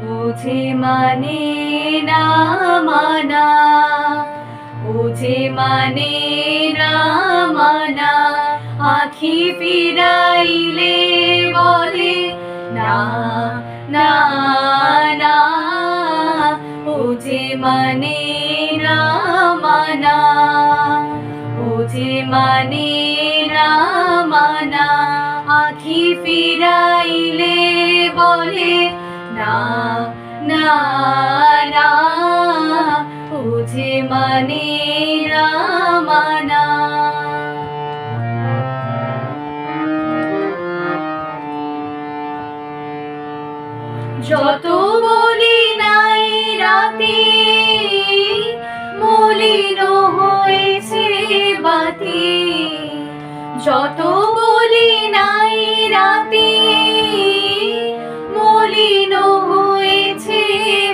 বুঝে মানে না মানা, বুঝে মানে না মানা, আখি ফিরাইলে বলে না না না, বুঝে মানে না মানা, বুঝে মানে না মানা, আখি ফিরাইলে বলে না না না, বুঝে মানে না মানা। যত বলি নাই রাতে মলিন হয়েছে বাতি, যত বলি নাই রাতে মলিন হয়েছে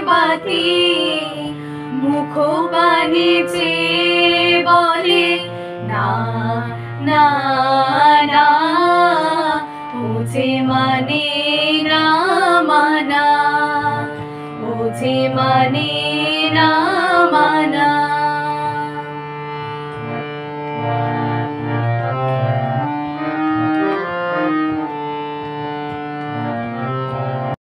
বাতি, মুখ পানে চেয়ে বলে না না না, বুঝে মানে না মানা, বুঝে মানে